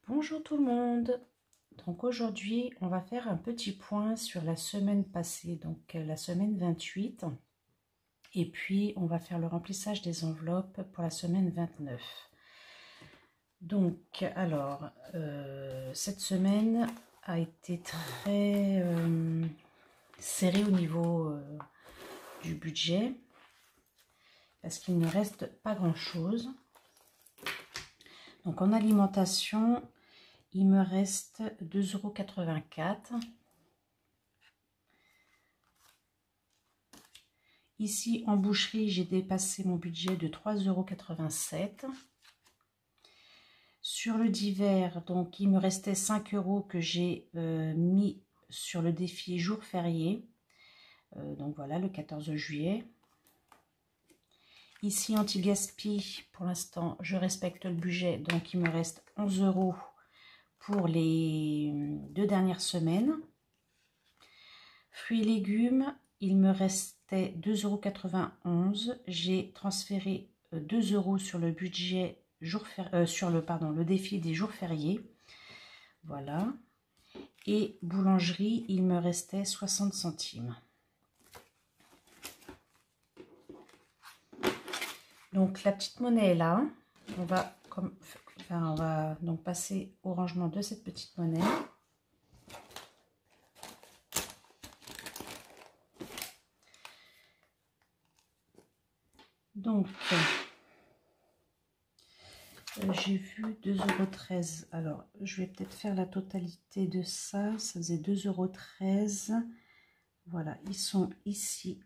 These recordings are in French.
Bonjour tout le monde. Donc aujourd'hui, on va faire un petit point sur la semaine passée, donc la semaine 28. Et puis, on va faire le remplissage des enveloppes pour la semaine 29. Donc, alors, cette semaine a été très serrée au niveau du budget, parce qu'il ne reste pas grand-chose. Donc, en alimentation, il me reste 2,84 €. Ici, en boucherie, j'ai dépassé mon budget de 3,87 €. Sur le divers, donc, il me restait 5 € que j'ai mis sur le défi jour férié. Donc, voilà, le 14 juillet. Ici, anti-gaspi, pour l'instant, je respecte le budget. Donc, il me reste 11 € pour les 2 dernières semaines. Fruits et légumes, il me restait 2,91 €. J'ai transféré 2 € sur le budget le défi des jours fériés. Voilà. Et boulangerie, il me restait 60 centimes. Donc la petite monnaie est là. On va donc passer au rangement de cette petite monnaie. Donc, j'ai vu 2,13 €. Alors, je vais peut-être faire la totalité de ça. Ça faisait 2,13 €. Voilà, ils sont ici.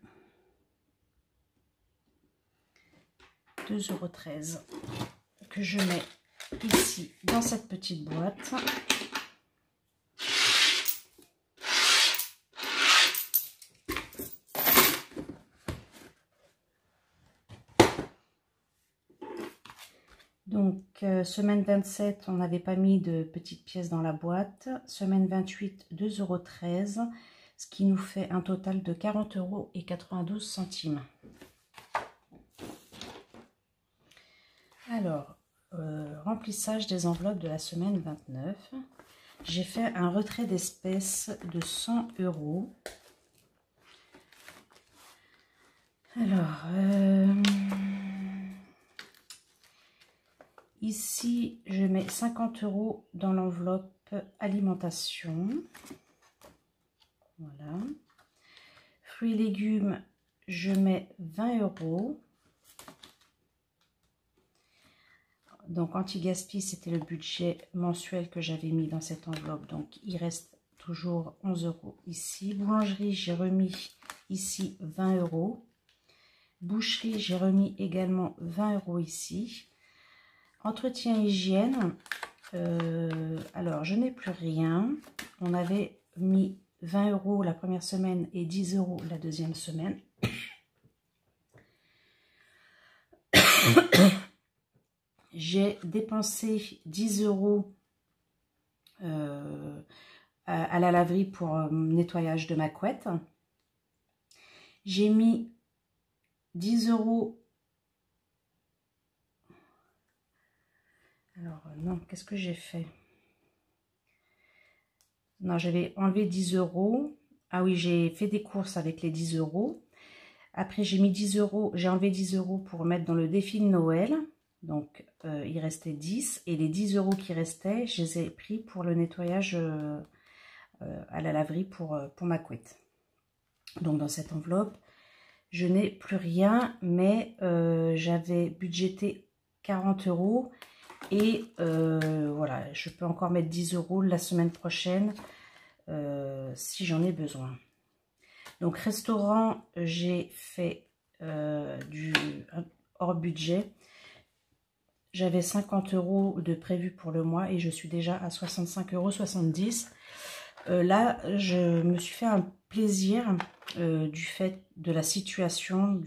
2,13 € que je mets ici dans cette petite boîte. Donc, semaine 27, on n'avait pas mis de petites pièces dans la boîte. Semaine 28, 2,13 €, ce qui nous fait un total de 40,92 €. Alors, remplissage des enveloppes de la semaine 29. J'ai fait un retrait d'espèces de 100 €. Alors, ici, je mets 50 € dans l'enveloppe alimentation. Voilà. Fruits et légumes, je mets 20 €. Donc, anti-gaspi, c'était le budget mensuel que j'avais mis dans cette enveloppe. Donc, il reste toujours 11 € ici. Boulangerie, j'ai remis ici 20 €. Boucherie, j'ai remis également 20 € ici. Entretien hygiène, alors je n'ai plus rien. On avait mis 20 € la première semaine et 10 € la deuxième semaine. J'ai dépensé 10 € à la laverie pour nettoyage de ma couette. J'ai mis 10 €. Alors, non, qu'est-ce que j'ai fait? Non, j'avais enlevé 10 €. Ah oui, j'ai fait des courses avec les 10 €. Après, j'ai mis 10 €, j'ai enlevé 10 € pour mettre dans le défi de Noël. Donc, il restait 10. Et les 10 € qui restaient, je les ai pris pour le nettoyage à la laverie pour ma couette. Donc, dans cette enveloppe, je n'ai plus rien, mais j'avais budgété 40 €. Et voilà, je peux encore mettre 10 € la semaine prochaine si j'en ai besoin. Donc, restaurant, j'ai fait du hors budget. J'avais 50 € de prévu pour le mois et je suis déjà à 65,70 €. Là, je me suis fait un plaisir du fait de la situation.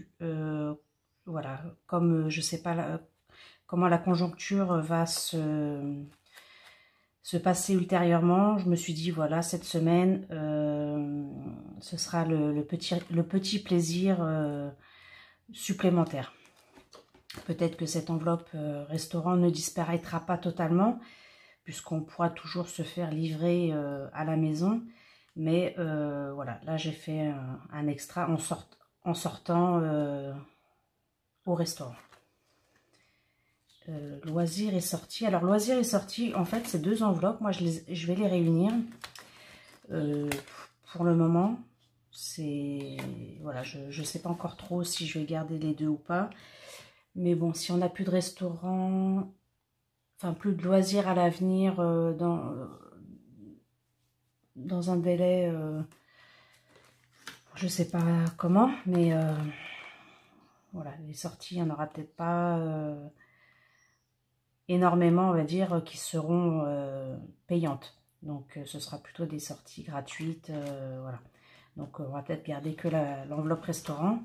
Voilà, comme je ne sais pas comment la conjoncture va se passer ultérieurement, je me suis dit, voilà, cette semaine, ce sera le petit plaisir supplémentaire. Peut-être que cette enveloppe restaurant ne disparaîtra pas totalement, puisqu'on pourra toujours se faire livrer à la maison. Mais voilà, là j'ai fait un extra en sortant au restaurant. Loisir est sorti. Alors loisir est sorti, en fait c'est 2 enveloppes. Moi je vais les réunir. Pour le moment, c'est voilà, je sais pas encore trop si je vais garder les 2 ou pas. Mais bon, si on n'a plus de restaurant, enfin plus de loisirs à l'avenir dans un délai, je sais pas comment, mais voilà, les sorties, il n'y en aura peut-être pas énormément, on va dire, qui seront payantes. Donc ce sera plutôt des sorties gratuites, voilà. Donc on va peut-être garder que l'enveloppe restaurant.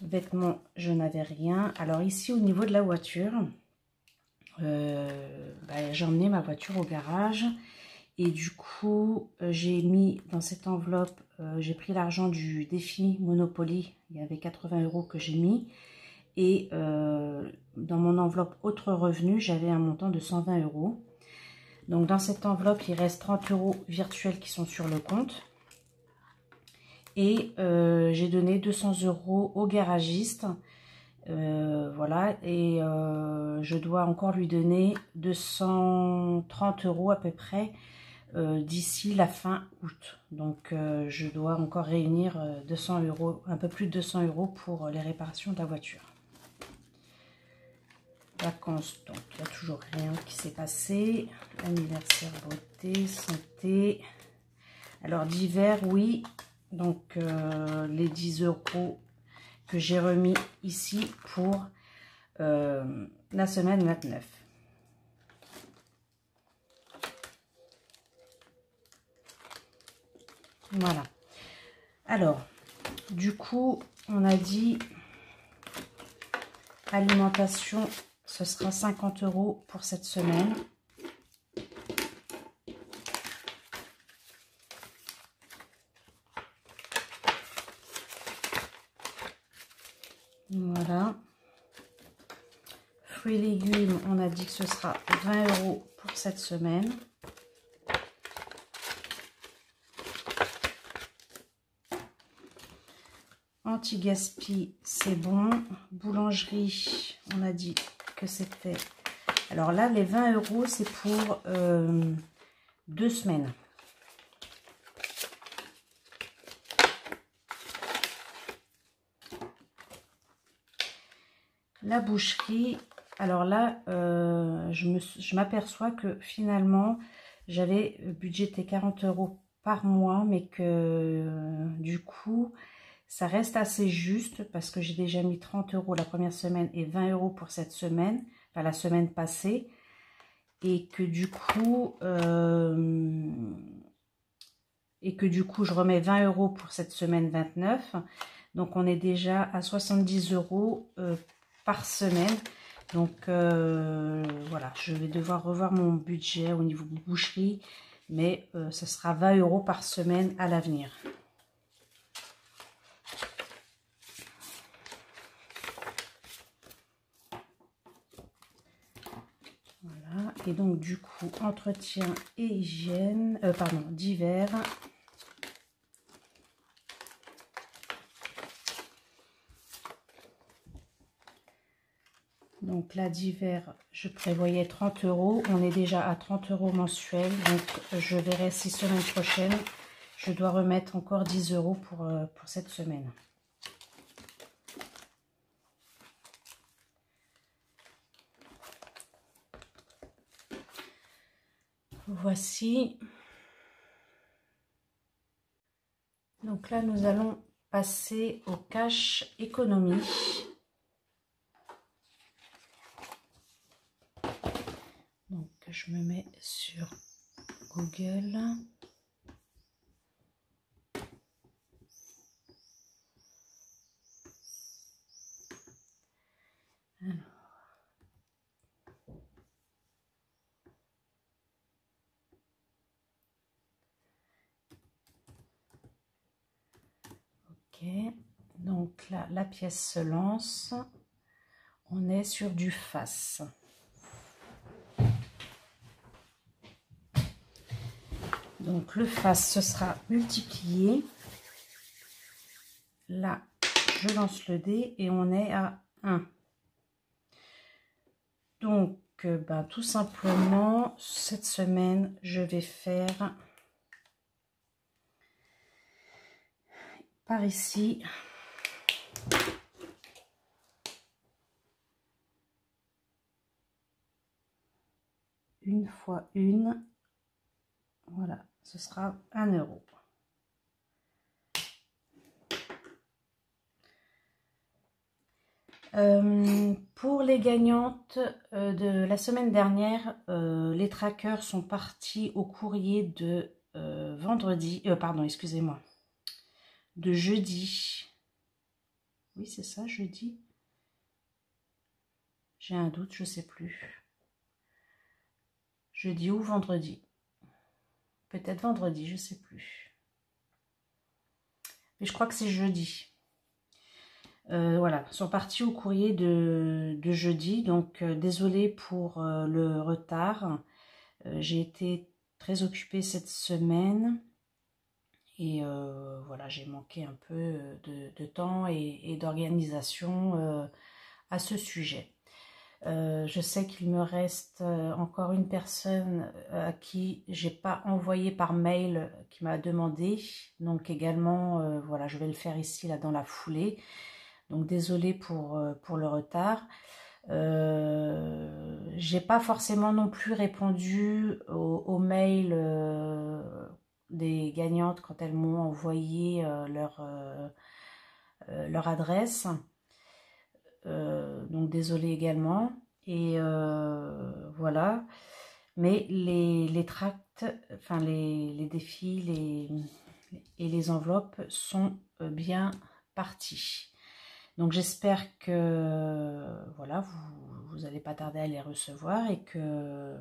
Vêtements, je n'avais rien. Alors ici au niveau de la voiture, j'ai emmené ma voiture au garage. Et du coup, j'ai mis dans cette enveloppe, j'ai pris l'argent du défi Monopoly. Il y avait 80 € que j'ai mis. Et dans mon enveloppe autres revenus, j'avais un montant de 120 €. Donc dans cette enveloppe, il reste 30 € virtuels qui sont sur le compte. Et j'ai donné 200 € au garagiste. Voilà, et je dois encore lui donner 230 € à peu près d'ici la fin août. Donc je dois encore réunir 200 €, un peu plus de 200 € pour les réparations de la voiture. Vacances, donc il n'y a toujours rien qui s'est passé. Anniversaire, beauté, santé. Alors d'hiver, oui. Donc les 10 € que j'ai remis ici pour la semaine 29. Voilà. Alors, du coup, on a dit alimentation, ce sera 50 € pour cette semaine. Voilà. Fruits et légumes, on a dit que ce sera 20 € pour cette semaine. Anti-gaspi, c'est bon. Boulangerie, on a dit que c'était... Alors là, les 20 €, c'est pour 2 semaines. La boucherie, alors là, je m'aperçois que finalement, j'avais budgété 40 € par mois, mais que du coup, ça reste assez juste parce que j'ai déjà mis 30 € la première semaine et 20 € pour cette semaine, enfin la semaine passée. Et que du coup, je remets 20 € pour cette semaine 29. Donc on est déjà à 70 € par semaine. Donc voilà, je vais devoir revoir mon budget au niveau boucherie, mais ce sera 20 € par semaine à l'avenir. Voilà, et donc du coup, entretien et hygiène, d'hiver. Donc là, d'hiver, je prévoyais 30 €. On est déjà à 30 € mensuel. Donc je verrai si semaine prochaine, je dois remettre encore 10 € pour cette semaine. Voici. Donc là, nous allons passer au cash économie. Donc je me mets sur Google. Alors. Ok, donc là, la pièce se lance. On est sur du face. Donc le face, ce sera multiplié. Là, je lance le dé et on est à 1. Donc, tout simplement, cette semaine, je vais faire par ici. Une fois une. Voilà, ce sera 1 €. Pour les gagnantes de la semaine dernière, les trackers sont partis au courrier de vendredi, pardon, excusez-moi, de jeudi. Oui, c'est ça, jeudi. J'ai un doute, je sais plus. Jeudi ou vendredi. Peut-être vendredi, je sais plus. Mais je crois que c'est jeudi. Voilà, sont partis au courrier de jeudi, donc désolée pour le retard. J'ai été très occupée cette semaine et voilà, j'ai manqué un peu de temps et d'organisation à ce sujet. Je sais qu'il me reste encore une personne à qui j'ai pas envoyé par mail qui m'a demandé, donc également voilà, je vais le faire ici là dans la foulée. Donc désolée pour le retard. J'ai pas forcément non plus répondu aux mails des gagnantes quand elles m'ont envoyé leur adresse. Donc désolée également. Et voilà. Mais les tracts, enfin les défis et les enveloppes sont bien partis. Donc j'espère que voilà, vous n'allez pas tarder à les recevoir et que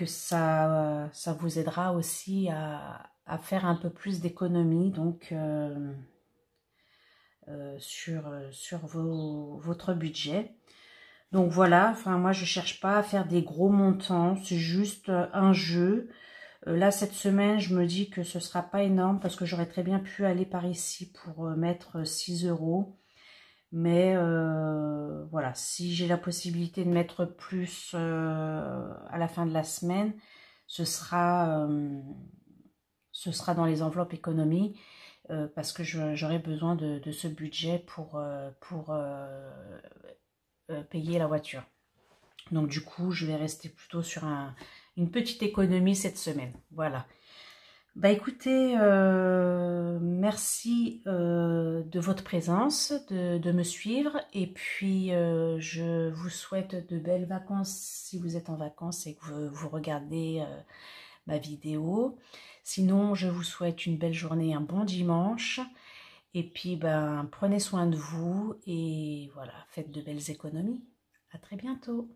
ça vous aidera aussi à faire un peu plus d'économie donc sur votre budget. Donc voilà, enfin moi je cherche pas à faire des gros montants, c'est juste un jeu. Là cette semaine je me dis que ce sera pas énorme parce que j'aurais très bien pu aller par ici pour mettre 6 €. Mais voilà, si j'ai la possibilité de mettre plus à la fin de la semaine, ce sera dans les enveloppes économie parce que j'aurai besoin de ce budget pour payer la voiture. Donc du coup, je vais rester plutôt sur une petite économie cette semaine. Voilà. Bah écoutez, merci de votre présence, de me suivre. Et puis, je vous souhaite de belles vacances si vous êtes en vacances et que vous regardez ma vidéo. Sinon, je vous souhaite une belle journée, un bon dimanche. Et puis, prenez soin de vous et voilà, faites de belles économies. À très bientôt.